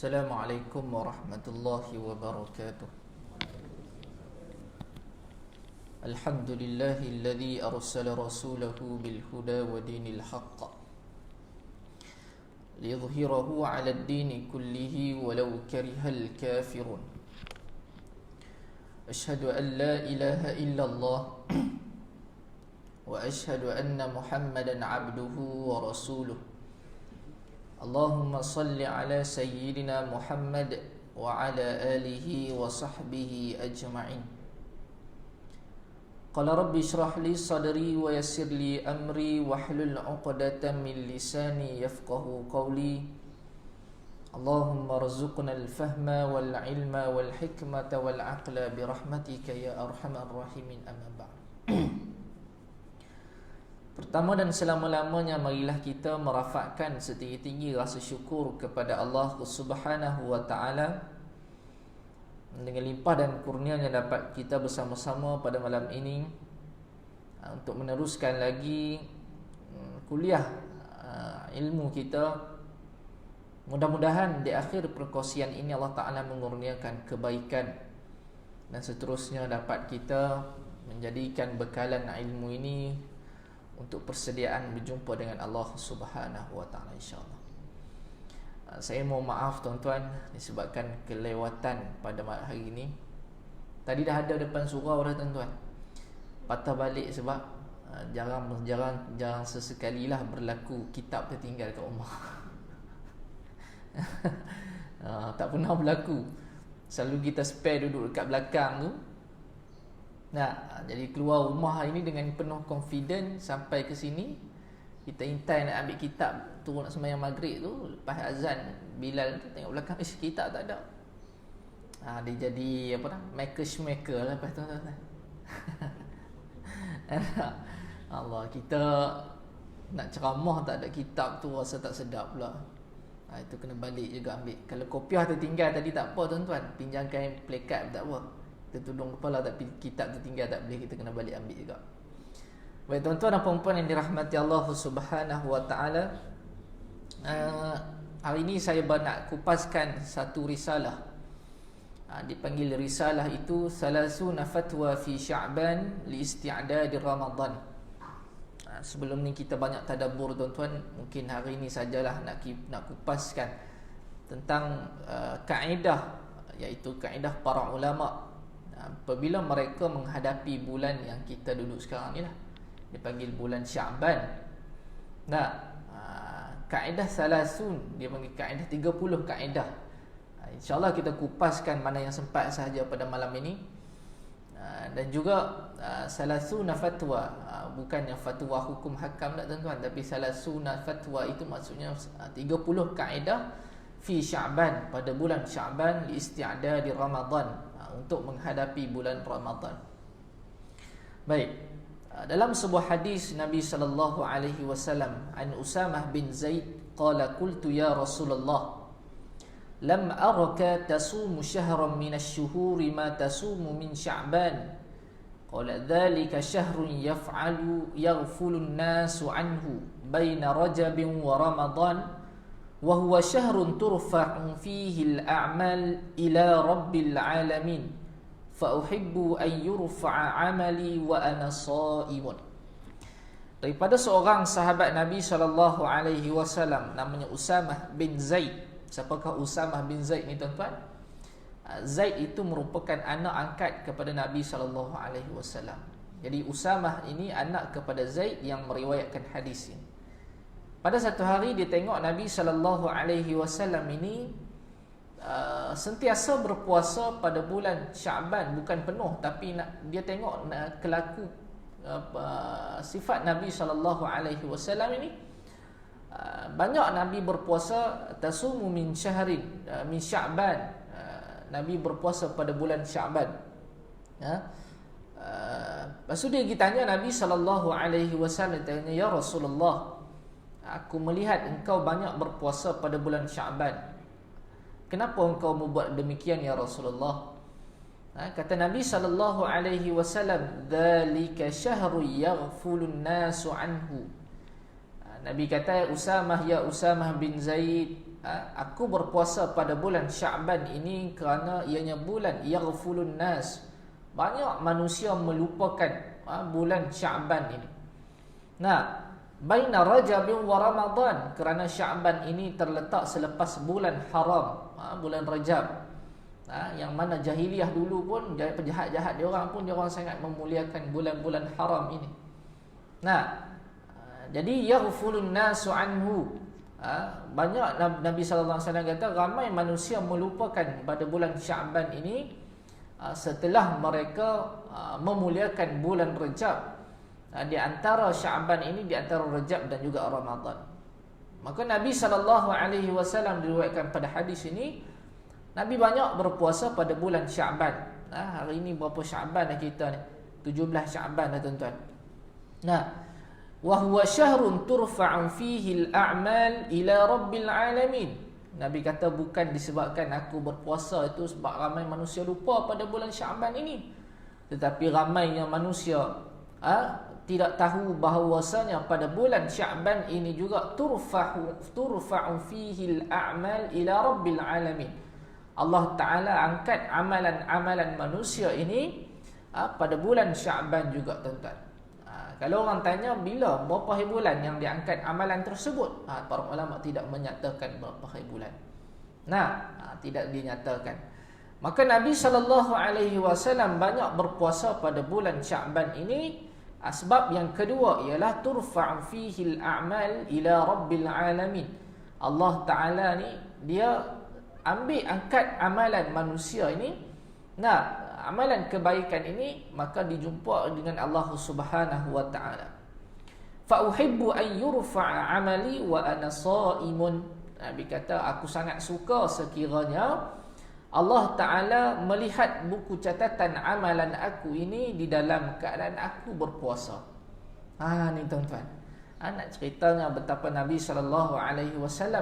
Assalamualaikum warahmatullahi wabarakatuh. Alhamdulillahilladzi arsala rasulahu bil huda wa dinil haqq liyudhhirahu 'ala ad-dini kullihi walau karihal kafirun. Asyhadu an la ilaha illallah wa asyhadu anna Muhammadan 'abduhu wa rasuluh. Allahumma salli ala sayyidina Muhammad wa ala alihi wa sahbihi ajma'in. Qala rabbi shrah li sadri wa yassir li amri wahlul 'uqdatam min lisani yafqahu qawli. Allahumma rzuqna al-fahma wal 'ilma wal hikmata wal 'aqla bi rahmatika ya arhamar rahimin, amma ba'd. Pertama dan selama-lamanya, marilah kita merafakkan setinggi-tinggi rasa syukur kepada Allah Subhanahu wa ta'ala dengan limpah dan kurnianya dapat kita bersama-sama pada malam ini untuk meneruskan lagi kuliah ilmu kita. Mudah-mudahan di akhir perkongsian ini Allah Ta'ala mengurniakan kebaikan dan seterusnya dapat kita menjadikan bekalan ilmu ini untuk persediaan berjumpa dengan Allah Subhanahu wa ta'ala, insya-Allah. Saya mohon maaf tuan-tuan disebabkan kelewatan pada hari ini. Tadi dah ada depan surau dah tuan-tuan. Patah balik sebab jarang sesekalilah berlaku kitab tertinggal kat rumah. Tak pernah berlaku. Selalu kita spare duduk dekat belakang tu. Jadi keluar rumah hari ni dengan penuh confident sampai ke sini. Kita intai nak ambil kitab, turun nak sembahyang maghrib tu, lepas azan Bilal tu tengok belakang, kitab tak ada. Dia jadi apa dah, maker lah lepas tu. Allah, kita nak ceramah tak ada kitab tu rasa tak sedap pula. Itu kena balik juga ambil. Kalau kopiah tertinggal tadi tak apa tuan-tuan, pinjamkan plakat tak apa. Kita tudung kepala, tapi kitab tertinggal tak boleh, kita kena balik ambil juga. Baik tuan-tuan dan puan-puan yang dirahmati Allah Subhanahu wa ta'ala, hari ini saya nak kupaskan satu risalah. Dipanggil risalah itu Salasuna Fatwa fi Sya'ban li Isti'dadi Ramadan. Sebelum ni kita banyak tadabbur tuan-tuan, mungkin hari ini sajalah nak kupaskan tentang kaedah, iaitu kaedah para ulama apabila mereka menghadapi bulan yang kita duduk sekarang ni lah, dipanggil bulan Sya'ban. Kaedah salasun, dia panggil kaedah 30 kaedah. InsyaAllah kita kupaskan mana yang sempat sahaja pada malam ini. Dan juga salasuna fatwa, bukannya fatwa hukum hakam tak tuan-tuan, tapi salasuna fatwa itu maksudnya 30 kaedah fi Sya'ban, pada bulan Sya'ban, li isti'dadi Ramadan, untuk menghadapi bulan Ramadan. Baik, dalam sebuah hadis Nabi sallallahu alaihi wasallam, an Usamah bin Zaid qala qultu ya Rasulullah lam araka tasumu syahran min asy-syuhuri ma tasumu min Sya'ban. Qala dhalika syahrun yaghfulu an-nasu anhu baina Rajabin wa Ramadan wa huwa syahrun turfa'u fihi al-a'mal ila rabbil alamin fa uhibbu an yurfa'a 'amali wa ana sha'imun. Daripada seorang sahabat Nabi sallallahu alaihi wasallam namanya Usamah bin Zaid. Siapakah Usamah bin Zaid ni tuan-tuan? Zaid itu merupakan anak angkat kepada Nabi sallallahu alaihi wasallam. Jadi Usamah ini anak kepada Zaid yang meriwayatkan hadis ini. Pada satu hari dia tengok Nabi sallallahu alaihi wasallam ini sentiasa berpuasa pada bulan Sya'ban, bukan penuh, tapi dia tengok kelaku sifat Nabi sallallahu alaihi wasallam ini. Banyak Nabi berpuasa tasumu min syahrin min Sya'ban. Nabi berpuasa pada bulan Sya'ban. Lepas tu dia tanya Nabi sallallahu alaihi wasallam, tanya, ya Rasulullah, aku melihat engkau banyak berpuasa pada bulan Sya'ban. Kenapa engkau membuat demikian ya Rasulullah? Kata Nabi sallallahu alaihi wasallam, dzalika syahru yaghfulun nasu anhu. Nabi kata, Usamah, ya Usamah bin Zaid, aku berpuasa pada bulan Sya'ban ini kerana ianya bulan yaghfulun nas, banyak manusia melupakan bulan Sya'ban ini. Nah, baina Rajab wa Ramadan, kerana Sya'ban ini terletak selepas bulan haram, bulan Rajab. Yang mana jahiliyah dulu pun, penjahat-jahat dia orang pun, dia orang sangat memuliakan bulan-bulan haram ini. Nah, jadi yaghfulun nasu anhu, banyak Nabi sallallahu alaihi wasallam kata ramai manusia melupakan pada bulan Sya'ban ini setelah mereka memuliakan bulan Rajab. Di antara Sya'ban ini, di antara Rajab dan juga Ramadan. Maka Nabi sallallahu alaihi wasallam diriwayatkan pada hadis ini, Nabi banyak berpuasa pada bulan Sya'ban. Hari ini berapa Sya'ban dah kita ni? 17 Sya'ban dah tuan-tuan. Nah, wa huwa syahrun turfa'u fihi al-a'mal ila rabbil alamin. Nabi kata bukan disebabkan aku berpuasa itu sebab ramai manusia lupa pada bulan Sya'ban ini, tetapi ramainya manusia tidak tahu bahawasanya pada bulan Sya'ban ini juga turfa'u fihi al-a'mal ila rabbil alamin. Allah Ta'ala angkat amalan-amalan manusia ini pada bulan Sya'ban juga tuan-tuan. Kalau orang tanya berapa hari bulan yang diangkat amalan tersebut, para ulama tidak menyatakan berapa hari bulan. Tidak dinyatakan. Maka Nabi SAW banyak berpuasa pada bulan Sya'ban ini. Sebab yang kedua ialah turfa'u fihi al-a'mal ila rabbil alamin. Allah Ta'ala ni dia ambil angkat amalan manusia ini. Amalan kebaikan ini maka dijumpa dengan Allah Subhanahu wa taala. Fa uhibbu an yurfa'a amali wa ana sha'imun. Nabi kata aku sangat suka sekiranya Allah Ta'ala melihat buku catatan amalan aku ini di dalam keadaan aku berpuasa. Ni tuan-tuan, nak ceritanya betapa Nabi SAW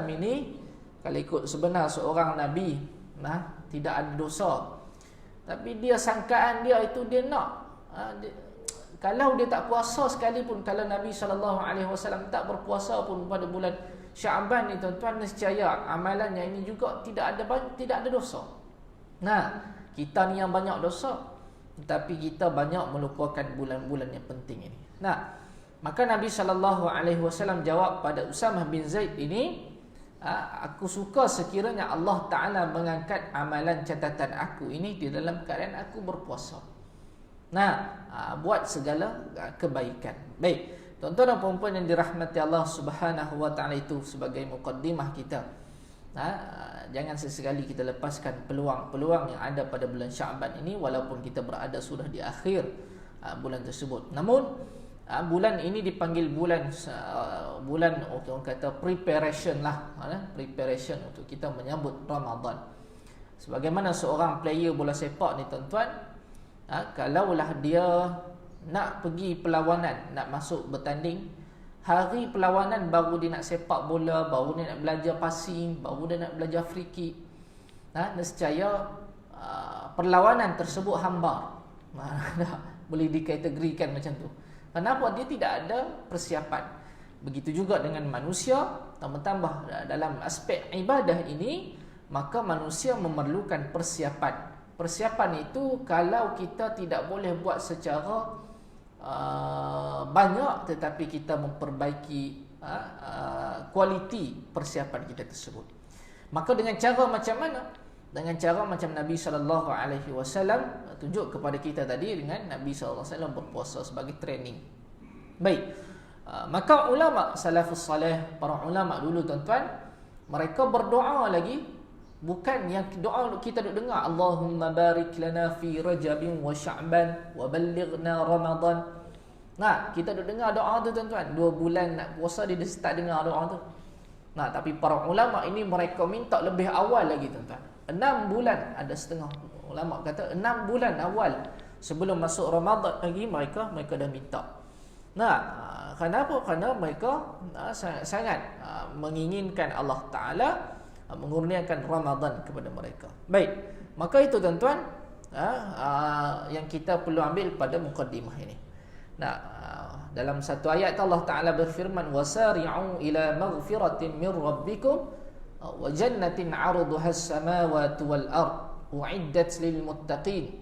ini, kalau ikut sebenar seorang Nabi, tidak ada dosa, tapi dia sangkaan dia itu dia nak, kalau dia tak puasa sekalipun, kalau Nabi SAW tak berpuasa pun pada bulan Sya'ban ni tuan-tuan, nescaya amalannya ini juga tidak ada dosa. Kita ni yang banyak dosa, tapi kita banyak melupakan bulan-bulan yang penting ini. Maka Nabi SAW jawab pada Usamah bin Zaid ini, aku suka sekiranya Allah Ta'ala mengangkat amalan catatan aku ini di dalam keadaan aku berpuasa. Buat segala kebaikan. Baik, tuan-tuan dan puan-puan yang dirahmati Allah Subhanahu wa taala, itu sebagai mukaddimah kita. Jangan sesekali kita lepaskan peluang-peluang yang ada pada bulan Sya'ban ini, walaupun kita berada sudah di akhir bulan tersebut. Namun bulan ini dipanggil bulan orang kata preparation preparation untuk kita menyambut Ramadan. Sebagaimana seorang player bola sepak ni tuan-tuan, kalaulah dia nak pergi perlawanan, nak masuk bertanding, hari perlawanan baru dia nak sepak bola, baru dia nak belajar passing, baru dia nak belajar free kick, nescaya perlawanan tersebut hambar. Boleh dikategorikan macam tu. Kenapa? Dia tidak ada persiapan. Begitu juga dengan manusia, tambah dalam aspek ibadah ini, maka manusia memerlukan persiapan. Persiapan itu kalau kita tidak boleh buat secara banyak, tetapi kita memperbaiki kualiti persiapan kita tersebut. Maka dengan cara macam mana? Dengan cara macam Nabi SAW tunjuk kepada kita tadi, dengan Nabi SAW berpuasa sebagai training. Baik, maka ulama salafus salih, para ulama dulu tuan-tuan, mereka berdoa lagi, bukan yang doa kita duk dengar, Allahumma barik lana fi Rajabin wa Sya'ban wa ballighna Ramadan. Kita duk dengar doa tu tuan-tuan, 2 bulan nak puasa dia start dengar doa tu. Tapi para ulama ini mereka minta lebih awal lagi tuan-tuan. 6 bulan, ada setengah ulama kata 6 bulan awal sebelum masuk Ramadan lagi mereka dah minta. Kenapa? Kerana mereka sangat menginginkan Allah Ta'ala mengurniakan Ramadan kepada mereka. Baik, maka itu tuan-tuan yang kita perlu ambil pada mukaddimah ini. Dalam satu ayat Allah Ta'ala berfirman, wasari'u ila maghfiratin min rabbikum wa jannatin 'arduha as-samawati wal ard u'iddat lil muttaqin.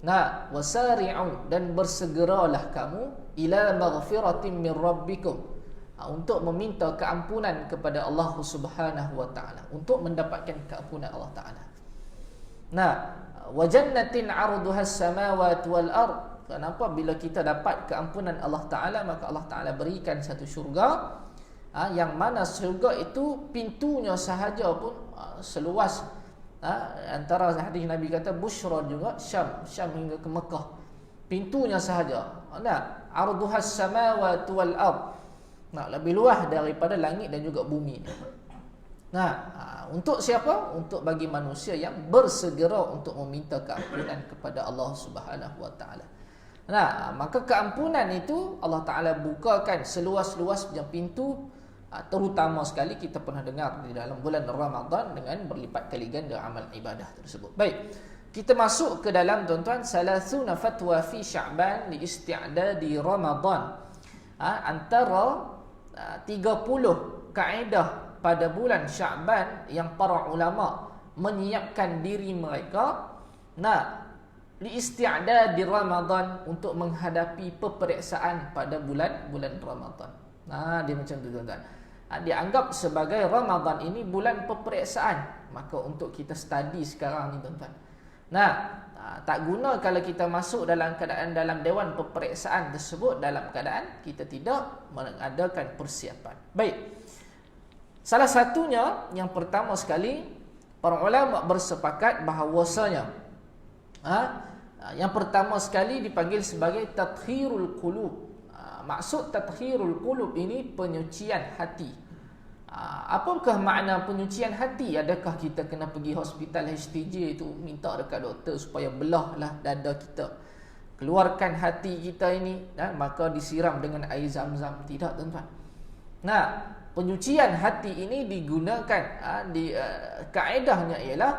Nah, wasari'u, dan bersegeralah kamu ila maghfiratin min rabbikum, untuk meminta keampunan kepada Allah Subhanahu wa taala, untuk mendapatkan keampunan Allah taala. Nah, wa jannatin 'arduha as-samawati wal ard. Kenapa bila kita dapat keampunan Allah taala, maka Allah taala berikan satu syurga, yang mana syurga itu pintunya sahaja pun seluas, antara hadis Nabi kata busyra juga Syam hingga ke Mekah, pintunya sahaja. Nah, arduha as-samawati wal ard. Nah, lebih luas daripada langit dan juga bumi. Nah, untuk siapa? Untuk bagi manusia yang bersegera untuk meminta keampunan kepada Allah Subhanahu wa taala. Nah, maka keampunan itu Allah taala bukakan seluas-luasnya pintu, terutama sekali kita pernah dengar di dalam bulan Ramadan dengan berlipat kali ganda amal ibadah tersebut. Baik, kita masuk ke dalam tuan-tuan, salasuna fatwa fi Sya'ban li isti'dadi Ramadan. Antara 30 kaedah pada bulan Sya'ban yang para ulama menyiapkan diri mereka, li isti'dadi Ramadan, untuk menghadapi peperiksaan pada bulan Ramadan. Dia macam tu tuan-tuan. Dianggap sebagai Ramadan ini bulan peperiksaan, maka untuk kita study sekarang ni tuan-tuan. Tak guna kalau kita masuk dalam keadaan dalam dewan peperiksaan tersebut dalam keadaan kita tidak mengadakan persiapan. Baik, salah satunya, yang pertama sekali, para ulama bersepakat bahawasanya yang pertama sekali dipanggil sebagai tathhirul qulub. Maksud tathhirul qulub ini penyucian hati. Apakah makna penyucian hati? Adakah kita kena pergi hospital HTJ itu minta dekat doktor supaya belahlah dada kita, keluarkan hati kita ini, maka disiram dengan air zam-zam? Tidak tuan-tuan. Penyucian hati ini digunakan, kaedahnya ialah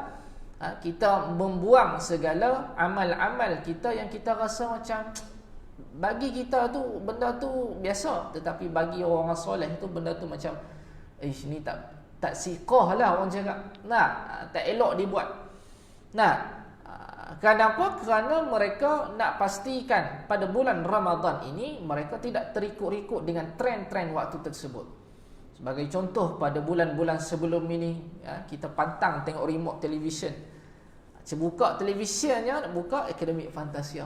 kita membuang segala amal-amal kita yang kita rasa macam bagi kita tu benda tu biasa, tetapi bagi orang soleh tu benda tu macam ni tak siqah lah orang cakap. Tak elok dibuat. Kenapa? Kerana mereka nak pastikan pada bulan Ramadan ini mereka tidak terikut-ikut dengan tren-tren waktu tersebut. Sebagai contoh, pada bulan-bulan sebelum ini, kita pantang tengok remote television. Buka televisionnya, buka Akademik Fantasia.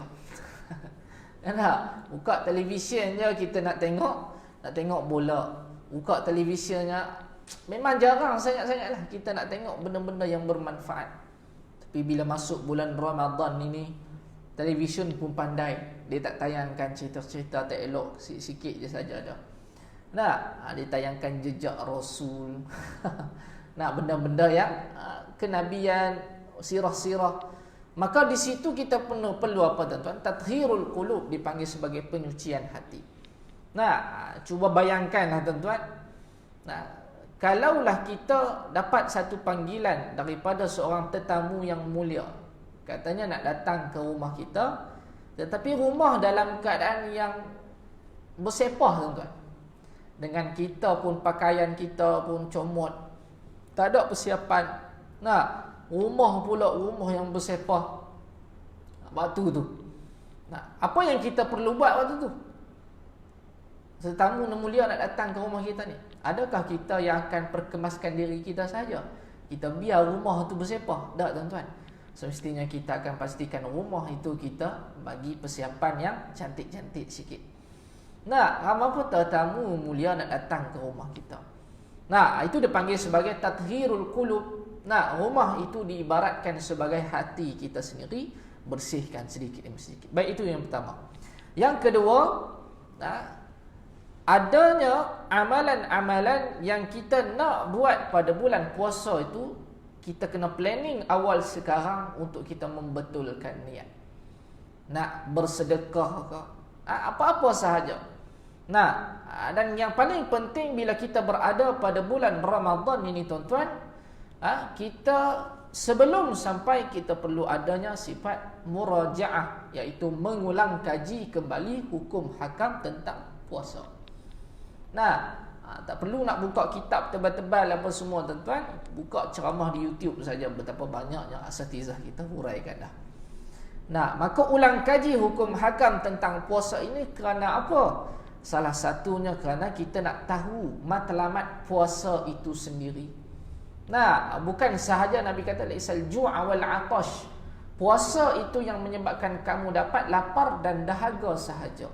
Buka televisionnya kita nak tengok bola. Buka televisionnya, memang jarang sangat-sangatlah kita nak tengok benda-benda yang bermanfaat. Tapi bila masuk bulan Ramadan ini, televisyen pun pandai, dia tak tayangkan cerita-cerita tak elok, sikit-sikit je saja dah. Dia tayangkan jejak Rasul. Benda-benda yang kenabian, sirah-sirah. Maka di situ kita perlu apa tuan-tuan? Tathhirul qulub, dipanggil sebagai penyucian hati. Cuba bayangkanlah tuan-tuan. Kalaulah kita dapat satu panggilan daripada seorang tetamu yang mulia, katanya nak datang ke rumah kita, tetapi rumah dalam keadaan yang bersepah tuan-tuan. Dengan kita pun, pakaian kita pun comot, tak ada persiapan. Rumah pula rumah yang bersepah waktu tu. Apa yang kita perlu buat waktu tu? Tetamu mulia nak datang ke rumah kita ni, adakah kita yang akan perkemaskan diri kita saja? Kita biar rumah tu bersepah? Tak tuan-tuan. Semestinya kita akan pastikan rumah itu kita bagi persiapan yang cantik-cantik sikit. Apa tetamu mulia nak datang ke rumah kita. Itu dipanggil sebagai tathhirul qulub. Rumah itu diibaratkan sebagai hati kita sendiri, bersihkan sedikit demi sedikit. Baik, itu yang pertama. Yang kedua, adanya amalan-amalan yang kita nak buat pada bulan puasa itu, kita kena planning awal sekarang untuk kita membetulkan niat. Nak bersedekah ke, apa-apa sahaja. Dan yang paling penting bila kita berada pada bulan Ramadan ini tuan-tuan, kita sebelum sampai, kita perlu adanya sifat murajaah, iaitu mengulang kaji kembali hukum hakam tentang puasa. Tak perlu nak buka kitab tebal-tebal apa semua tuan-tuan. Buka ceramah di YouTube saja, betapa banyaknya asatizah kita huraikan dah. Nah, maka ulang kaji hukum hakam tentang puasa ini kerana apa? Salah satunya kerana kita nak tahu matlamat puasa itu sendiri. Nah, bukan sahaja Nabi kata laisal ju'a wal 'atash. Puasa itu yang menyebabkan kamu dapat lapar dan dahaga sahaja.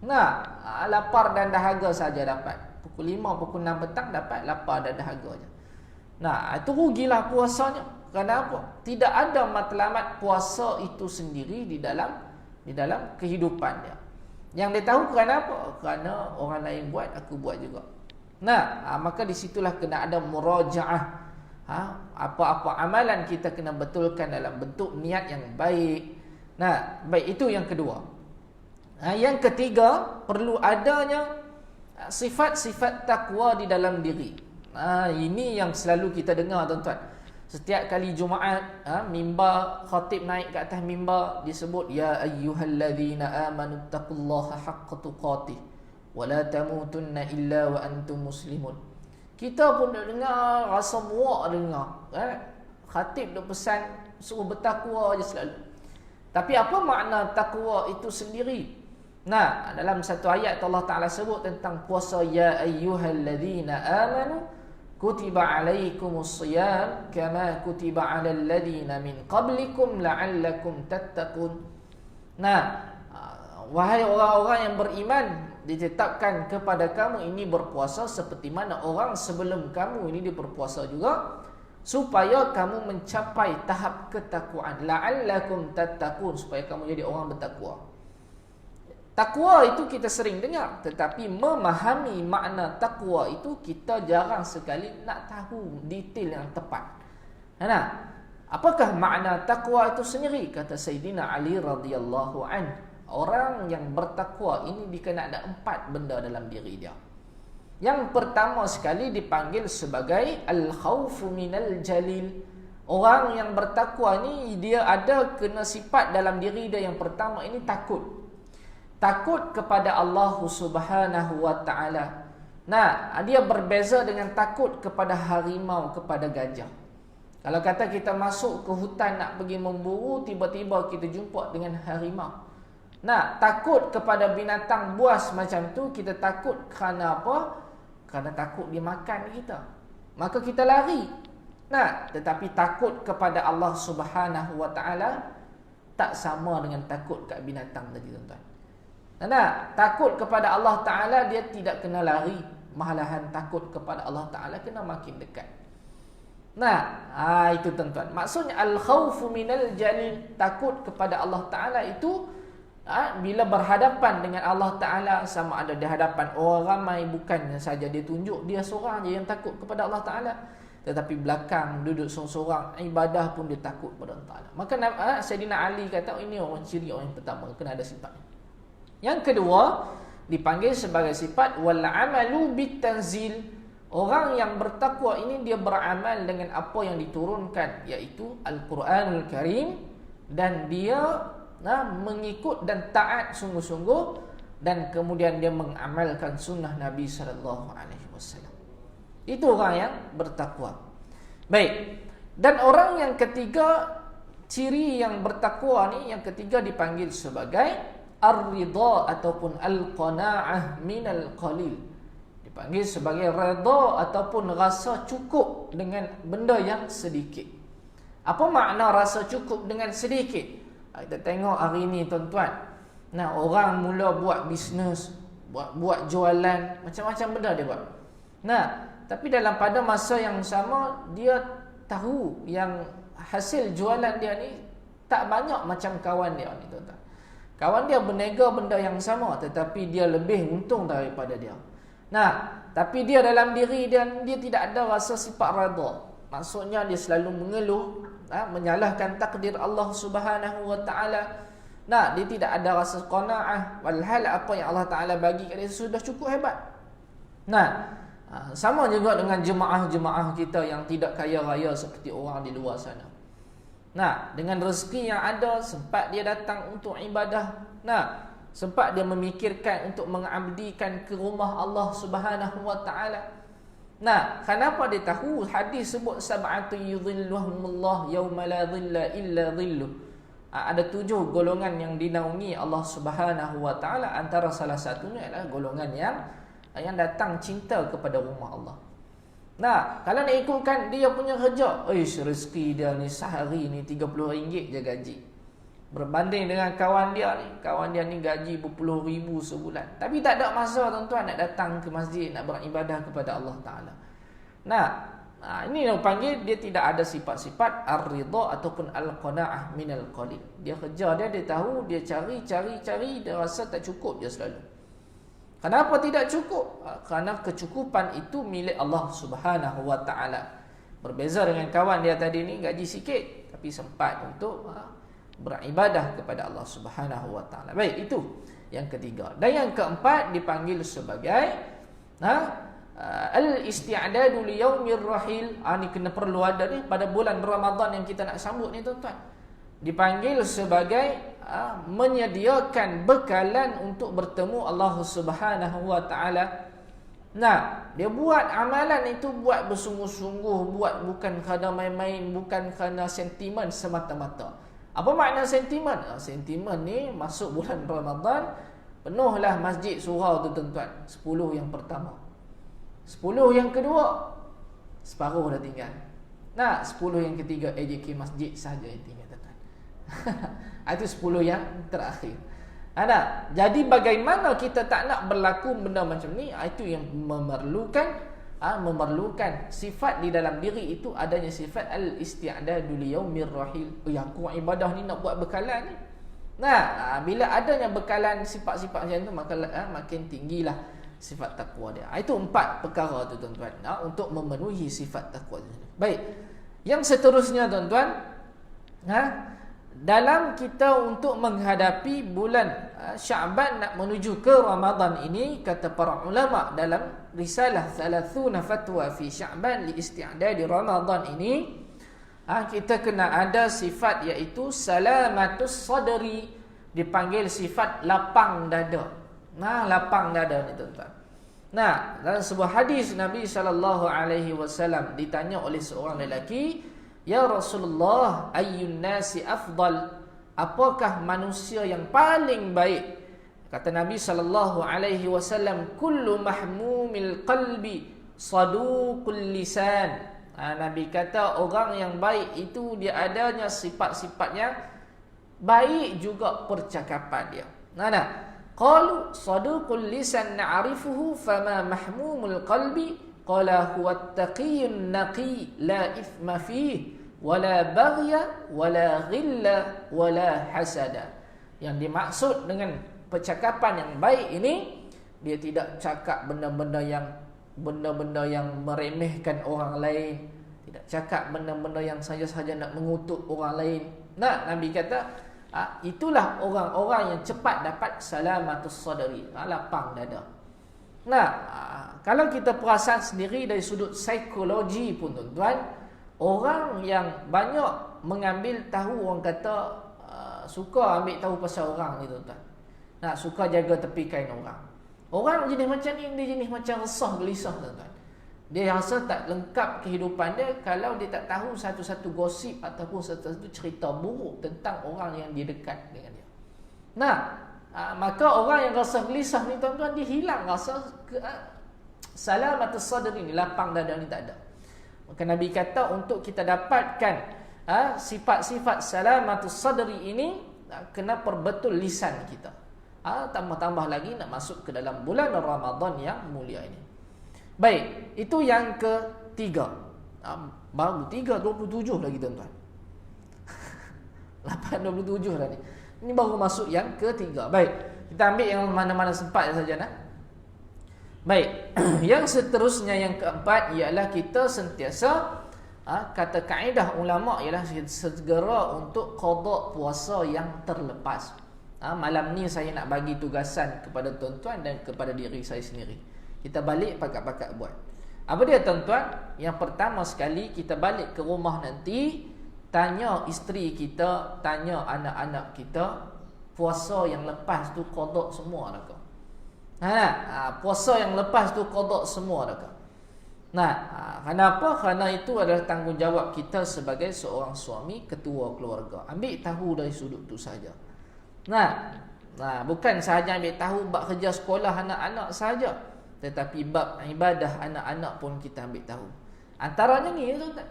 Nah, lapar dan dahaga saja dapat. Pukul 5, pukul 6 petang dapat lapar dan dahaga je. Nah, itu rugilah puasanya. Kenapa? Tidak ada matlamat puasa itu sendiri di dalam kehidupan dia. Yang dia tahu kerana apa? Kerana orang lain buat, aku buat juga. Nah, maka di situlah kena ada murajaah. Apa-apa amalan kita kena betulkan dalam bentuk niat yang baik. Nah, baik, itu yang kedua. Yang ketiga, perlu adanya sifat-sifat takwa di dalam diri. Ini yang selalu kita dengar tuan-tuan. Setiap kali Jumaat, mimbar, khatib naik ke atas mimbar, disebut ya ayyuhalladzina amanu taqullaha haqqa tuqatih wa la tamutunna illa wa antum muslimun. Kita pun dah dengar, rasa muak dengar. Khatib dah pesan suruh bertakwa je selalu. Tapi apa makna takwa itu sendiri? Nah, dalam satu ayat Allah Ta'ala sebut tentang puasa, ya ayyuhalladzina amanu kutiba alaikumus siyam kama kutiba alal ladzina min qablikum la'allakum tattaqun. Nah, wahai orang-orang yang beriman, ditetapkan kepada kamu ini berpuasa seperti mana orang sebelum kamu ini berpuasa juga, supaya kamu mencapai tahap ketakwaan. La'allakum tattaqun, supaya kamu jadi orang bertakwa. Takwa itu kita sering dengar, tetapi memahami makna takwa itu kita jarang sekali nak tahu detail yang tepat. Nah, apakah makna takwa itu sendiri? Kata Sayyidina Ali radhiyallahu an, orang yang bertakwa ini dikena ada 4 benda dalam diri dia. Yang pertama sekali dipanggil sebagai al-khawfu minal jalil. Orang yang bertakwa ni dia ada kena sifat dalam diri dia. Yang pertama ini takut. Takut kepada Allah Subhanahu wa ta'ala. Nah, dia berbeza dengan takut kepada harimau, kepada gajah. Kalau kata kita masuk ke hutan nak pergi memburu, tiba-tiba kita jumpa dengan harimau. Nah, takut kepada binatang buas macam tu, kita takut kerana apa? Kerana takut dia makan kita. Maka kita lari. Nah, tetapi takut kepada Allah Subhanahu wa ta'ala tak sama dengan takut kat binatang tadi, tuan-tuan. Nah, takut kepada Allah Ta'ala dia tidak kena lari, malahan takut kepada Allah Ta'ala kena makin dekat. Nah, itu tuan-tuan. Maksudnya al-khawfu minal jalil, takut kepada Allah Ta'ala itu bila berhadapan dengan Allah Ta'ala, sama ada di hadapan orang ramai, bukan saja dia tunjuk dia seorang je yang takut kepada Allah Ta'ala, tetapi belakang duduk seorang-seorang ibadah pun dia takut kepada Allah Ta'ala. Maka Sayyidina Ali kata ini orang ciri orang yang pertama, kena ada sifatnya. Yang kedua dipanggil sebagai sifat wal amalu bitanzil. Orang yang bertakwa ini dia beramal dengan apa yang diturunkan, iaitu Al-Quranul Karim, dan dia mengikut dan taat sungguh-sungguh, dan kemudian dia mengamalkan sunnah Nabi sallallahu alaihi wasallam. Itu orang yang bertakwa. Baik. Dan orang yang ketiga, ciri yang bertakwa ni yang ketiga dipanggil sebagai ar-ridha ataupun al-qana'ah minal qalil. Dipanggil sebagai redha ataupun rasa cukup dengan benda yang sedikit. Apa makna rasa cukup dengan sedikit? Kita tengok hari ni tuan-tuan. Nah, orang mula buat bisnes, buat jualan, macam-macam benda dia buat. Nah, tapi dalam pada masa yang sama dia tahu yang hasil jualan dia ni tak banyak macam kawan dia ni, tuan-tuan. Kawan dia berniaga benda yang sama, tetapi dia lebih untung daripada dia. Nah, tapi dia dalam diri dia tidak ada rasa sifat redha. Maksudnya dia selalu mengeluh, menyalahkan takdir Allah Subhanahu wa ta'ala. Nah, dia tidak ada rasa qanaah, walhal apa yang Allah Ta'ala bagi kat dia sudah cukup hebat. Nah, sama juga dengan jemaah-jemaah kita yang tidak kaya raya seperti orang di luar sana. Nah, dengan rezeki yang ada, sempat dia datang untuk ibadah. Nah, Sempat dia memikirkan untuk mengabdikan ke rumah Allah Subhanahu wa taala. Nah, kenapa dia tahu hadis sebut sab'atu yudhilluhumullah yauma la dhilla illa dhilluh. Ada 7 golongan yang dinaungi Allah Subhanahu wa taala, antara salah satunya adalah golongan yang datang cinta kepada rumah Allah. Nah, kalau nak ikutkan dia punya kerja, rezeki dia ni sehari ni RM30 je gaji. Berbanding dengan kawan dia ni gaji berpuluh ribu sebulan. Tapi tak ada masa tuan-tuan nak datang ke masjid, nak beribadah kepada Allah Ta'ala. Nah, ini yang panggil dia tidak ada sifat-sifat ar-ridha ataupun al-qana'ah minal qalil. Dia kerja dia tahu, dia cari, dia rasa tak cukup dia selalu. Kenapa tidak cukup? Kerana kecukupan itu milik Allah Subhanahu wa Ta'ala. Berbeza dengan kawan dia tadi ni, gaji sikit tapi sempat untuk beribadah kepada Allah Subhanahu wa taala. Baik, itu yang ketiga. Dan yang keempat dipanggil sebagai al-isti'dadu li yaumir rahil. Ni kena perlu ada ni pada bulan Ramadan yang kita nak sambut ni tuan-tuan. Dipanggil sebagai menyediakan bekalan untuk bertemu Allah Subhanahu wa taala. Nah, dia buat amalan itu buat bersungguh-sungguh, buat bukan kerana main-main, bukan kerana sentimen semata-mata. Apa makna sentimen? Sentimen ni masuk bulan Ramadan, penuhlah masjid surau tu tuan-tuan. 10 yang pertama, 10 yang kedua, separuh dah tinggal. Nah, 10 yang ketiga AJK masjid saja yang tinggal tuan-tuan. Itu 10 yang terakhir. Jadi bagaimana kita tak nak berlaku benda macam ni? Itu yang memerlukan sifat di dalam diri itu, adanya sifat al-isti'dadu li yaumir rahil. Aku ibadah ni nak buat bekalan ni. Nah, bila adanya bekalan sifat-sifat macam tu, maka makin tinggilah sifat takwa dia. Itu 4 perkara tu tuan-tuan, untuk memenuhi sifat takwa. Baik. Yang seterusnya tuan-tuan, dalam kita untuk menghadapi bulan Sya'ban nak menuju ke Ramadan ini, kata para ulama dalam risalah 30 fatwa fi Sya'ban li isti'dadi Ramadan ini, kita kena ada sifat iaitu salamatus sadri, dipanggil sifat lapang dada. Lapang dada ni tuan-tuan. Dalam sebuah hadis Nabi SAW ditanya oleh seorang lelaki, "Ya Rasulullah, ayyun nasi afdal?" Apakah manusia yang paling baik? Kata Nabi SAW, "Kullu mahmumil qalbi saduqul lisan." Nabi kata orang yang baik itu dia adanya sifat-sifatnya baik juga percakapan dia. Qalu saduqul lisan na'rifuhu fama mahmumul qalbi? Qala huwa at-taqiyyun naqi la ithma fihi wala baghya wala ghilla wala hasada. Yang dimaksud dengan percakapan yang baik ini, dia tidak cakap benda-benda yang meremehkan orang lain, tidak cakap benda-benda yang saja-saja nak mengutuk orang lain. Nabi kata itulah orang-orang yang cepat dapat salamatus sadri, lapang dada. Kalau kita perasan sendiri dari sudut psikologi pun tuan-tuan, orang yang banyak mengambil tahu, orang kata suka ambil tahu pasal orang ni tuan-tuan. Suka jaga tepi kain orang. Orang jenis macam ni, dia jenis macam resah gelisah tuan-tuan. Dia rasa tak lengkap kehidupan dia kalau dia tak tahu satu-satu gosip ataupun satu-satu cerita buruk tentang orang yang dia dekat dengan dia. Maka orang yang rasa gelisah ni tuan-tuan, dia hilang rasa salamatus sadri ni, lapang dada ni tak ada. Maka Nabi kata untuk kita dapatkan sifat-sifat salamatus sadri ini, kena perbetul lisan kita. Tambah-tambah lagi nak masuk ke dalam bulan Ramadan yang mulia ini. Baik, itu yang ketiga. Baru 3:27 lagi tuan-tuan. 8:27 dah ni. Ini baru masuk yang ketiga. Baik, kita ambil yang mana-mana sempat saja nak. Baik, yang seterusnya yang keempat ialah kita sentiasa kata kaedah ulama ialah segera untuk qada puasa yang terlepas. Malam ni saya nak bagi tugasan kepada tuan-tuan dan kepada diri saya sendiri. Kita balik pakat-pakat buat. Apa dia tuan-tuan? Yang pertama sekali, kita balik ke rumah nanti, tanya isteri kita, tanya anak-anak kita, puasa yang lepas tu qada semua dah kau. Puasa yang lepas tu qada semua dah kau. Kenapa? Kerana itu adalah tanggungjawab kita sebagai seorang suami, ketua keluarga. Ambil tahu dari sudut tu saja. Bukan sahaja ambil tahu bab kerja sekolah anak-anak saja, tetapi bab ibadah anak-anak pun kita ambil tahu. Antaranya ni, tuan-tuan.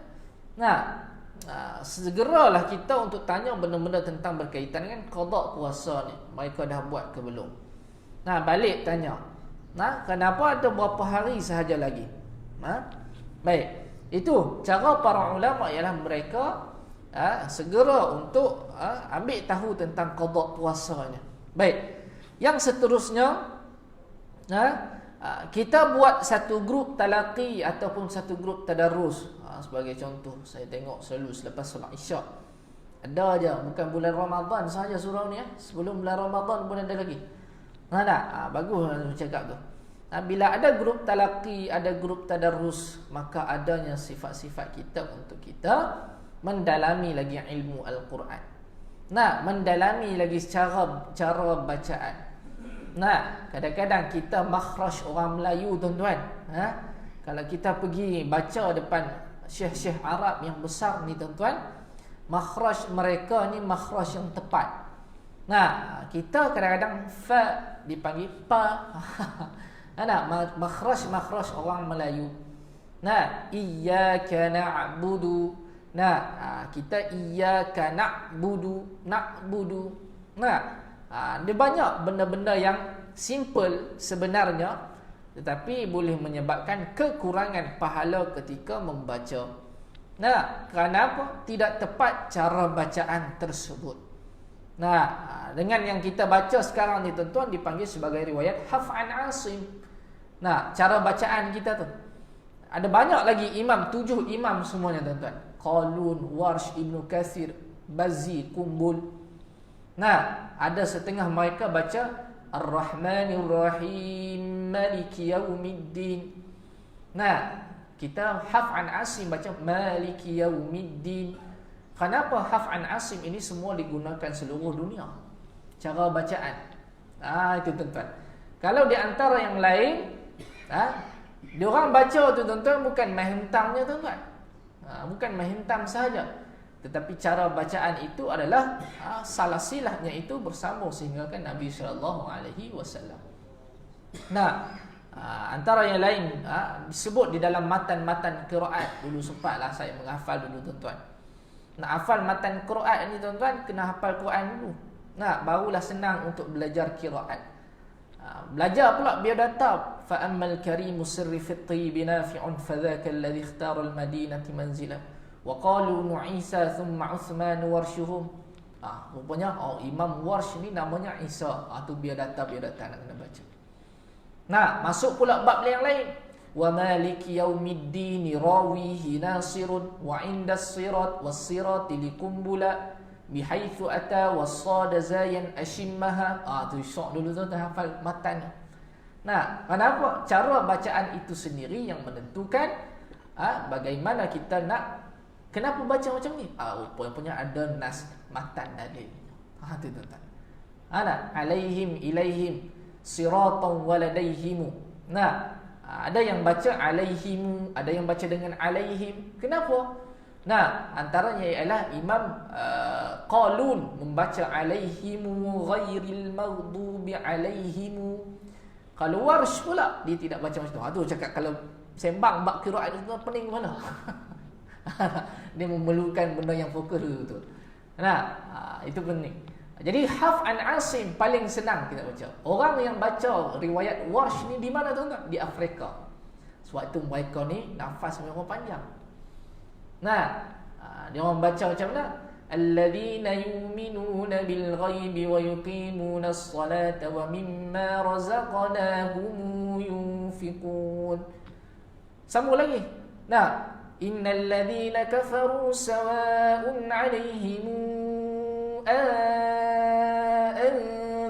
Segeralah kita untuk tanya benda-benda tentang berkaitan dengan qada puasa ni. Mereka dah buat ke belum? Balik tanya. Kenapa ada berapa hari sahaja lagi? Baik. Itu cara para ulama ialah mereka segera untuk ambil tahu tentang qada puasanya. Baik. Yang seterusnya, kita buat satu grup talaqi ataupun satu grup tadarrus. Sebagai contoh, saya tengok selalu selepas solat Isyak ada aja, bukan bulan Ramadan saja surau ni sebelum bulan Ramadan pun ada lagi. Bagus cakap tu. Bila ada grup talaqi, ada grup tadarrus, maka adanya sifat-sifat kita untuk kita mendalami lagi ilmu Al-Quran. Mendalami lagi cara bacaan. Kadang-kadang kita makhraj orang Melayu, tuan-tuan. Kalau kita pergi baca depan syekh-syekh Arab yang besar ni, tuan-tuan, makhraj mereka ni makhraj yang tepat. Kita kadang-kadang fa dipanggil pa. Makhraj orang Melayu. Iyyaka na'budu. Kita iyyaka na'budu. Dia banyak benda-benda yang simple sebenarnya, tetapi boleh menyebabkan kekurangan pahala ketika membaca. Kerana apa? Tidak tepat cara bacaan tersebut. Dengan yang kita baca sekarang ni, tuan-tuan, dipanggil sebagai riwayat Hafs an Asim. Cara bacaan kita tu ada banyak lagi imam, 7 imam semuanya, tuan-tuan. Qalun, Warsh, Ibnu Katsir, Bazzi, Kumbul. Ada setengah mereka baca Ar-Rahmanir Rahim, Maliki Yaumiddin. Kita Hafs an Asim baca Maliki Yaumiddin. Kenapa Hafs an Asim ini semua digunakan seluruh dunia cara bacaan? Itu, tuan-tuan. Kalau di antara yang lain, diorang baca tu, tuan-tuan, bukan main hentamnya, tuan-tuan. Bukan main hentam sahaja, tetapi cara bacaan itu adalah salah silahnya itu bersambung sehingga kan Nabi SAW. Antara yang lain disebut di dalam matan-matan qiraat. Dulu sempatlah saya menghafal dulu, tuan-tuan. Nak hafal matan qiraat ni, tuan-tuan, kena hafal Quran dulu. Barulah senang untuk belajar qiraat. Belajar pula biodata. Fa ammal karimu sirri fit tayyibi nafi'un fa dzaka alladhi ikhtara al-madinati manzila wa qalu Isa thumma Uthman warshuhum. Rupanya Imam Warsh ni namanya Isa. Tu biodata nak kena baca. Masuk pula bab yang lain. Wa maliki yaumiddin rawihi nasirun wa inda as-sirat was-sirati likumbula bihaitsu ata was-sada zayan ashimmaha. Tu syok dulu tu hafal matan. Kenapa? Cara bacaan itu sendiri yang menentukan bagaimana kita nak, kenapa baca macam ni. Rupanya ada nas matan tadi. Tu, tuan-tuan. Alaihim ilaihim siratan waladaihim. Ada yang baca alaihimu, ada yang baca dengan alaihim. Kenapa? Antaranya ialah Imam Qalun membaca alaihimu ghairil maghdubi alaihimu. Kalau Warsh pula dia tidak baca macam tu. Cakap kalau sembang bab qiraat itu pening mana? Dia memerlukan benda yang fokus dulu tu. Itu penting. Jadi Hafs an Asim paling senang kita baca. Orang yang baca riwayat Warsh ni di mana, tuan-tuan? Di Afrika. Sewaktu mereka ni nafas mereka panjang. Dia orang baca macam mana? Alladzina yu'minuna bil ghaibi wa yuqimuna as-salata wa mimma razaqnahum yunfiqun. Sambung lagi. Innal ladzina kafaru sawa'un 'alaihim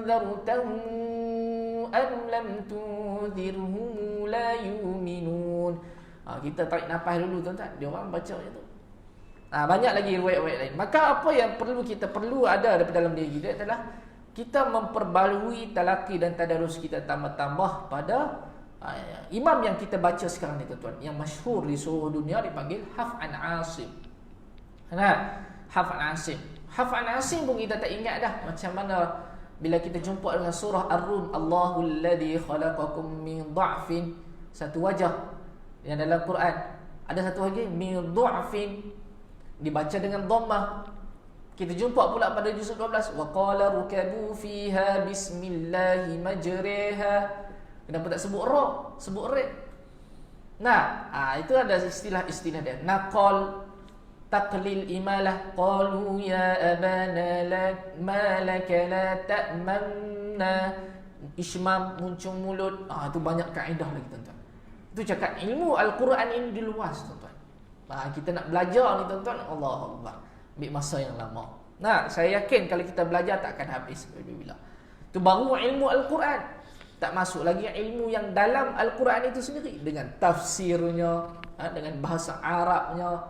anzartahum am lam tunzirhum la yu'minun. Kita tarik nafas dulu, tuan-tuan. Dia orang baca macam tu. Banyak lagi riwayat-riwayat lain. Maka apa yang kita perlu ada dalam diri kita adalah kita memperbalui talaqi dan tadarus kita tambah-tambah pada imam yang kita baca sekarang ni tuan-tuan, yang masyhur di seluruh dunia dipanggil Hafs an Asim. Hafs an Asim. Hafs an Asim pun kita tak ingat dah macam mana bila kita jumpa dengan surah Ar-Rum, Allahul ladzi khalaqakum min dha'fin, satu wajah yang dalam Quran. Ada satu lagi min dha'fin dibaca dengan dhammah. Kita jumpa pula pada juzuk 12, wa qala rukabu fiha bismillahi majriha. Kenapa tak sebut ra, sebut ra? Nah, itu ada istilah dia. Naqal, taqlil, imalah. Qalu ya abana ma laka la ta'manna. Ismam, muncung mulut. Itu banyak kaedah lagi tuan-tuan. Itu cakap ilmu Al-Quran ini di luas tuan-tuan. Kita nak belajar ni tuan-tuan, Allahu Akbar, ambil masa yang lama. Nah, saya yakin kalau kita belajar tak akan habis. Itu baru ilmu Al-Quran. Tak masuk lagi ilmu yang dalam Al-Quran itu sendiri, dengan tafsirnya, dengan bahasa Arabnya.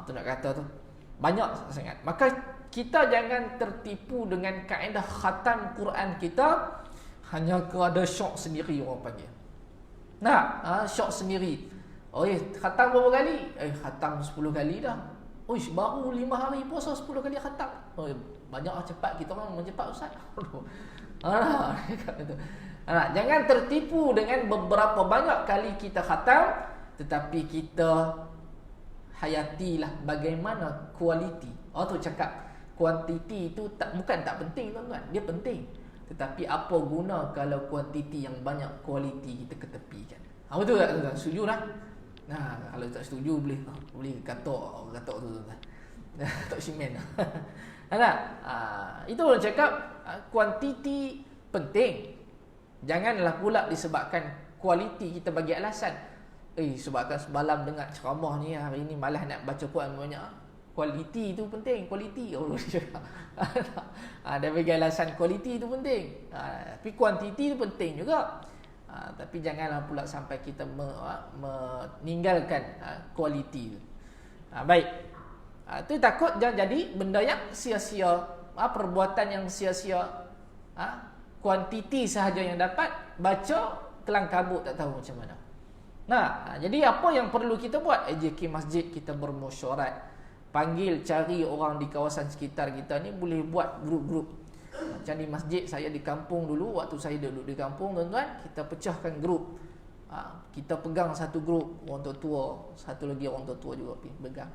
Tu nak kata tu banyak sangat. Maka kita jangan tertipu dengan kaedah khatam Quran kita hanya kerana syok sendiri orang panggil. Syok sendiri. Khatam berapa kali? Khatam 10 kali dah. Baru 5 hari puasa 10 kali khatam. Banyak cepat kita orang mencepat ustaz. Jangan tertipu dengan beberapa banyak kali kita khatam, tetapi kita hayatilah bagaimana kualiti. Tu cakap kuantiti itu bukan tak penting tuan-tuan, dia penting. Tetapi apa guna kalau kuantiti yang banyak, kualiti kita ketepikan. Betul tak tuan-tuan? Setuju dah? Kalau tak setuju boleh katok tu tuan-tuan. Katok simen. Itu orang cakap kuantiti penting. Janganlah pula disebabkan kualiti kita bagi alasan. Sebabkan semalam dengar ceramah ni, hari ni malas nak baca Quran banyak. Kualiti itu penting, kualiti. Dia bagi alasan kualiti itu penting. Tapi kuantiti itu penting juga. Tapi janganlah pula sampai kita meninggalkan kualiti itu. Baik. Itu takut jangan jadi benda yang sia-sia, perbuatan yang sia-sia. Kuantiti sahaja yang dapat, baca kelang kabut tak tahu macam mana. Jadi apa yang perlu kita buat? AJK masjid kita bermesyuarat, panggil, cari orang di kawasan sekitar kita ni, boleh buat grup-grup. Macam di masjid saya di kampung dulu, waktu saya duduk di kampung tuan-tuan, kita pecahkan grup. Kita pegang satu grup orang tua, satu lagi orang tua juga pegang.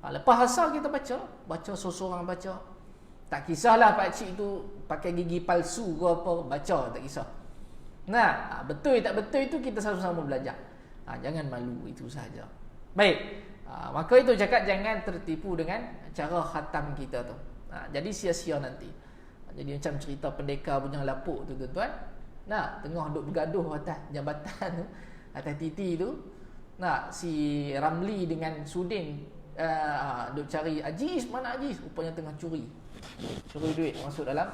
Lepas asal kita baca seorang baca. Tak kisahlah pakcik tu pakai gigi palsu ke apa, baca tak kisah. Betul tak betul itu kita sama-sama belajar. Jangan malu, itu sahaja. Baik. Maka itu cakap jangan tertipu dengan cara khatam kita tu. Jadi sia-sia nanti. Jadi macam cerita pendekar punya lapuk tu tuan-tuan. Tengah duk bergaduh atas jabatan tu, atas titi tu. Si Ramli dengan Sudin duk cari Aziz, mana Aziz? Rupanya tengah curi duit masuk dalam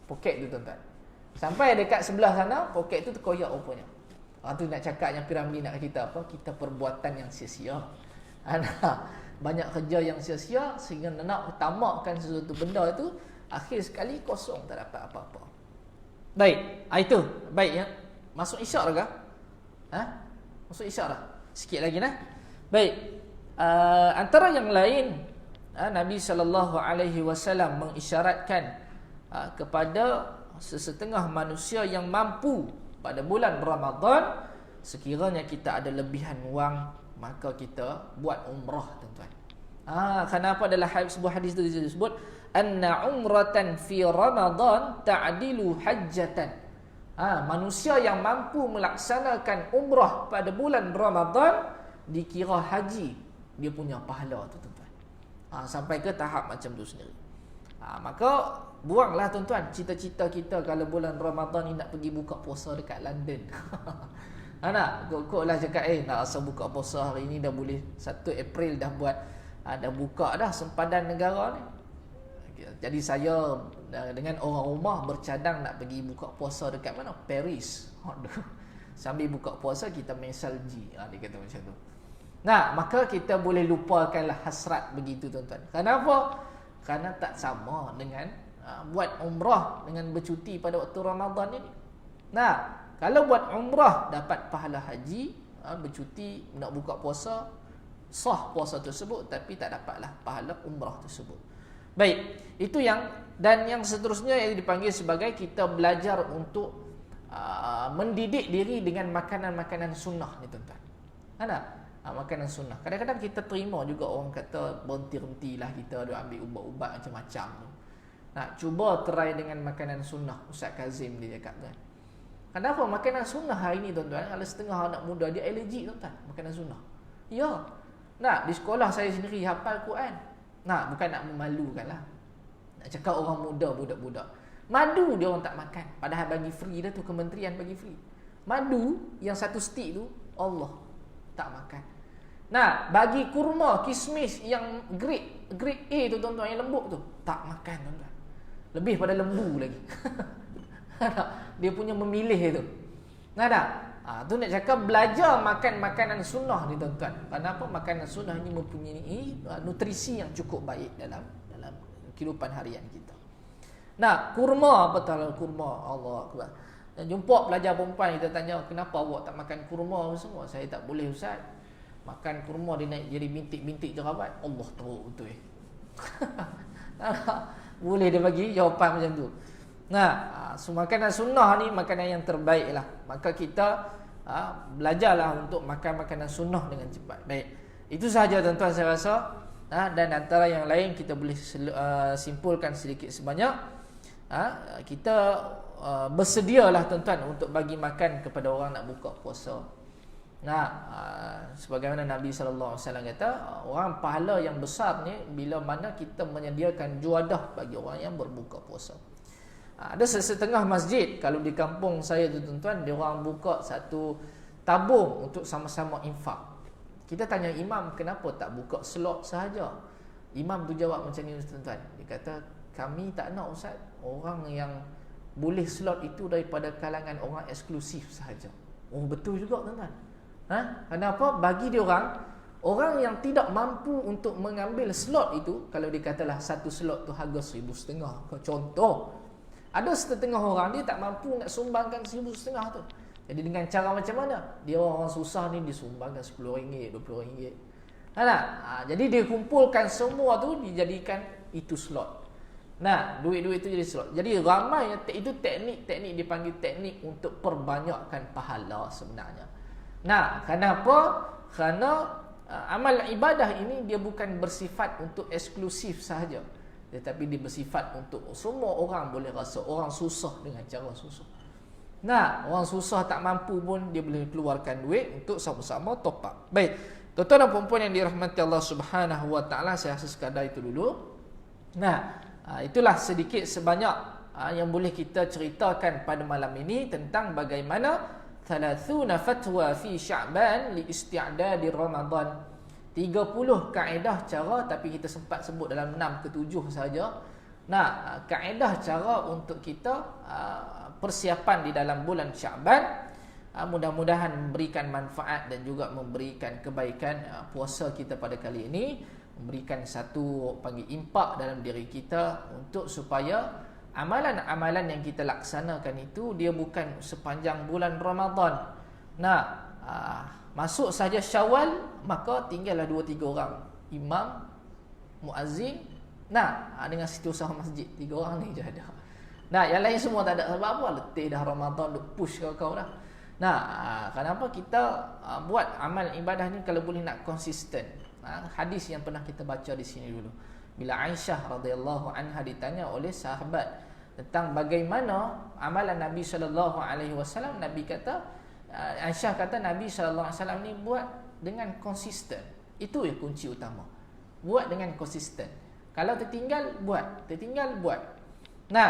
poket tu tuan-tuan. Sampai dekat sebelah sana, poket tu terkoyak rupanya. Tu nak cakap yang Piramli nak kita apa? Kita perbuatan yang sia-sia. Banyak kerja yang sia-sia sehingga nak tamakkan sesuatu benda itu, akhir sekali kosong, tak dapat apa-apa. Baik, itu. Baik ya. Masuk isyak dah kah? Masuk isyak dah. Sikit lagi nah. Baik. Antara yang lain, Nabi SAW mengisyaratkan kepada sesetengah manusia yang mampu pada bulan Ramadan, sekiranya kita ada lebihan wang, maka kita buat umrah tuan-tuan. Kenapa dalam sebuah hadis itu disebut anna umratan fi Ramadan ta'dilu hajjatan. Manusia yang mampu melaksanakan umrah pada bulan Ramadan dikira haji dia punya pahala tu tuan-tuan. Sampai ke tahap macam tu sendiri. Maka buanglah tuan-tuan cita-cita kita kalau bulan Ramadan ni nak pergi buka puasa dekat London. Kok lah cakap nak rasa buka puasa hari ni dah boleh 1 April dah buat, dah buka dah sempadan negara ni. Jadi saya dengan orang rumah bercadang nak pergi buka puasa dekat mana? Paris. Sambil buka puasa kita main salji. Dia kata macam tu. Maka kita boleh lupakanlah hasrat begitu tuan-tuan. Kenapa? Kerana tak sama dengan buat umrah dengan bercuti pada waktu Ramadan ini. Nah, kalau buat umrah dapat pahala haji, bercuti nak buka puasa, sah puasa tersebut, tapi tak dapatlah pahala umrah tersebut. Baik, itu yang seterusnya yang dipanggil sebagai kita belajar untuk mendidik diri dengan makanan-makanan sunnah ni tuan-tuan. Ada makanan sunnah. Kadang-kadang kita terima juga orang kata berhenti-hentilah kita ada ambil ubat-ubat macam-macam tu. Nak cuba try dengan makanan sunnah. Ustaz Kazim dia cakap kan. Kenapa makanan sunnah hari ni tuan-tuan? Ada setengah anak muda dia alergi tuan-tuan makanan sunnah. Ya. Nak di sekolah saya sendiri hafal Quran. Nak bukan nak memalukanlah. Nak cakap orang muda budak-budak. Madu dia orang tak makan. Padahal bagi free dah tu, kementerian bagi free. Madu yang satu stick tu Allah tak makan. Nah, bagi kurma, kismis yang grade A tu tuan-tuan yang lembut tu tak makan tuan-tuan. Lebih pada lembu lagi. Dia punya memilih tu. Nah dah. Tu nak cakap belajar makan makanan sunnah ni tuan-tuan. Kenapa makanan sunnah ni mempunyai nutrisi yang cukup baik dalam kehidupan harian kita. Nah, kurma, betul kurma. Allah Akbar. Dan jumpa pelajar perempuan kita tanya, kenapa awak tak makan kurma semua? Saya tak boleh ustaz. Makan kurma dia naik jadi bintik-bintik jerawat. Allah tahu betul. Boleh dia bagi jawapan macam tu. Nah, makanan sunnah ni makanan yang terbaik lah. Maka kita belajarlah untuk makan makanan sunnah dengan cepat. Baik, itu sahaja tuan-tuan saya rasa. Dan antara yang lain kita boleh simpulkan sedikit sebanyak. Kita bersedialah tuan-tuan untuk bagi makan kepada orang nak buka puasa. Nah, sebagaimana Nabi SAW kata, orang pahala yang besar ni bila mana kita menyediakan juadah bagi orang yang berbuka puasa. Ada setengah masjid kalau di kampung saya tu tuan-tuan, dia orang buka satu tabung untuk sama-sama infak. Kita tanya imam, kenapa tak buka slot sahaja? Imam tu jawab macam ni tuan-tuan. Dia kata, kami tak nak ustaz, orang yang boleh slot itu daripada kalangan orang eksklusif sahaja. Oh betul juga tuan-tuan. Kenapa? Bagi dia orang yang tidak mampu untuk mengambil slot itu, kalau dikatalah satu slot tu harga 1,500. Contoh, ada setengah orang dia tak mampu nak sumbangkan 1,500 tu. Jadi dengan cara macam mana? Dia orang susah ni disumbangkan RM10, RM20. Jadi dia kumpulkan semua tu dijadikan itu slot. Nah, duit-duit itu jadi slot. Jadi ramai itu teknik dipanggil teknik untuk perbanyakkan pahala sebenarnya. Nah, kenapa? Kerana amal ibadah ini dia bukan bersifat untuk eksklusif sahaja, tetapi dia bersifat untuk semua orang boleh rasa. Orang susah dengan cara susah. Nah, orang susah tak mampu pun dia boleh keluarkan duit untuk sama-sama top up. Baik, tuan-tuan dan puan-puan yang dirahmati Allah Subhanahu wa taala, saya rasa sekadar itu dulu. Nah, itulah sedikit sebanyak yang boleh kita ceritakan pada malam ini tentang bagaimana 30 fatwa fi Sya'ban li isti'dadi Ramadan. 30 kaedah cara, tapi kita sempat sebut dalam 6 ke 7 saja. Nah, kaedah cara untuk kita persiapan di dalam bulan Sya'ban. Mudah-mudahan memberikan manfaat dan juga memberikan kebaikan puasa kita pada kali ini, memberikan satu panggil impak dalam diri kita untuk supaya amalan-amalan yang kita laksanakan itu dia bukan sepanjang bulan Ramadan. Nah, masuk saja Syawal, maka tinggallah 2-3 orang, imam, muazzin, dengan setiausaha masjid, 3 orang ni je ada. Nah, yang lain semua tak ada. Sebab apa? Letih dah Ramadan, duk push kau dah. Nah, kenapa kita buat amal ibadah ni kalau boleh nak konsisten? Hadis yang pernah kita baca di sini dulu. Bila Aisyah radhiyallahu anha ditanya oleh sahabat tentang bagaimana amalan Nabi sallallahu alaihi wasallam, Nabi kata, Aisyah kata Nabi sallallahu alaihi wasallam ni buat dengan konsisten. Itu ya kunci utama. Buat dengan konsisten. Kalau tertinggal buat. Nah,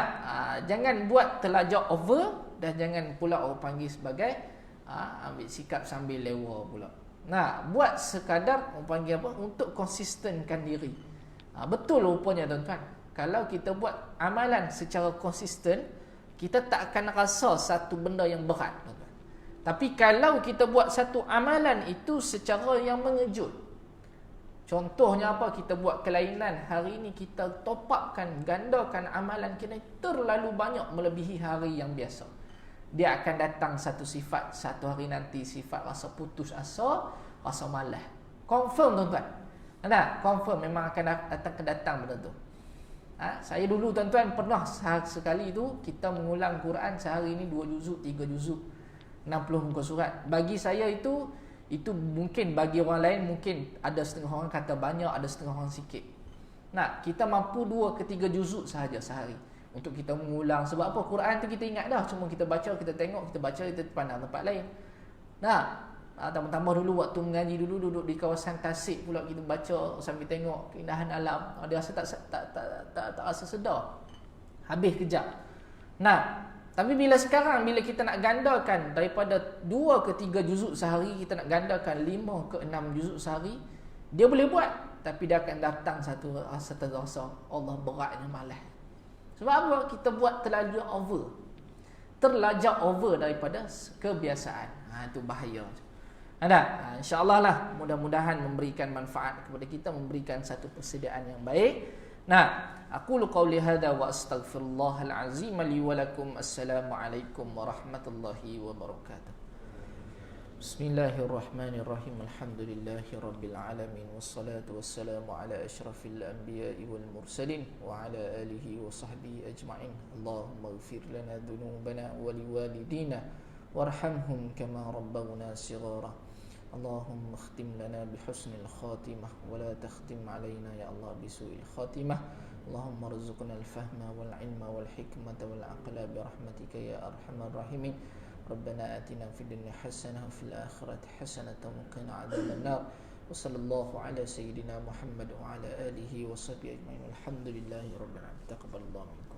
jangan buat terlajak over dan jangan pula orang panggil sebagai ambil sikap sambil lewa pula. Nah, buat sekadar orang panggil apa? Untuk konsistenkan diri. Betul rupanya tuan-tuan. Kalau kita buat amalan secara konsisten, kita tak akan rasa satu benda yang berat, tuan-tuan. Tapi kalau kita buat satu amalan itu secara yang mengejut, Contohnya apa? Kita buat kelainan. Hari ini kita top upkan, gandakan amalan kita terlalu banyak melebihi hari yang biasa. Dia akan datang satu sifat, satu hari nanti sifat rasa putus asa, rasa malas. Confirm tuan-tuan. Ada? Confirm memang akan datang benda tu. Saya dulu tuan-tuan pernah sekali tu kita mengulang Quran sehari ini 2 juzuk, 3 juzuk, 60 muka surat. Bagi saya itu mungkin bagi orang lain mungkin ada setengah orang kata banyak, ada setengah orang sikit. Kita mampu 2 ke 3 juzuk sahaja sehari untuk kita mengulang. Sebab apa? Quran tu kita ingat dah, cuma kita baca, kita tengok, kita baca, kita pandang tempat lain. Tambah-tambah dulu waktu mengaji dulu duduk di kawasan Tasik pula, kita baca sambil tengok keindahan alam. Dia rasa tak rasa sedar. Habis kejap. Tapi bila sekarang, bila kita nak gandakan daripada 2 ke 3 juzuk sehari, kita nak gandakan 5 ke 6 juzuk sehari, dia boleh buat. Tapi dia akan datang satu rasa Allah beratnya malas. Sebab apa? Kita buat terlajar over daripada kebiasaan. Itu bahaya. InsyaAllah lah, mudah-mudahan memberikan manfaat kepada kita, memberikan satu persediaan yang baik. Aqulu qawli hadha wa astaghfirullahal azim li wa lakum. Assalamualaikum warahmatullahi wabarakatuh. Bismillahirrahmanirrahim. Alhamdulillahi rabbil alamin, wassalatu wassalamu ala asyrafil anbiya'i wal mursalin wa ala alihi wa sahbihi ajma'in. Allahumma ighfir lana dhunubana wa liwalidina warhamhum kama rabbawna shighara. Allahumma khtim lana bihusnil khatimah wa la takhtim alaina ya Allah bisu'il khatimah. Allahumma rzuqna al-fahma wal ilma wal hikmata wal aqla bi rahmatika ya arhamar rahimin. Rabbana atina fid dunya hasanah wa fil akhirati hasanah wa qina adzaban nar. Wa sallallahu ala sayyidina Muhammad wa ala alihi wa sahbihi ajma'in. Alhamdulillahi rabbil alamin. Taqabbalallahu minkum.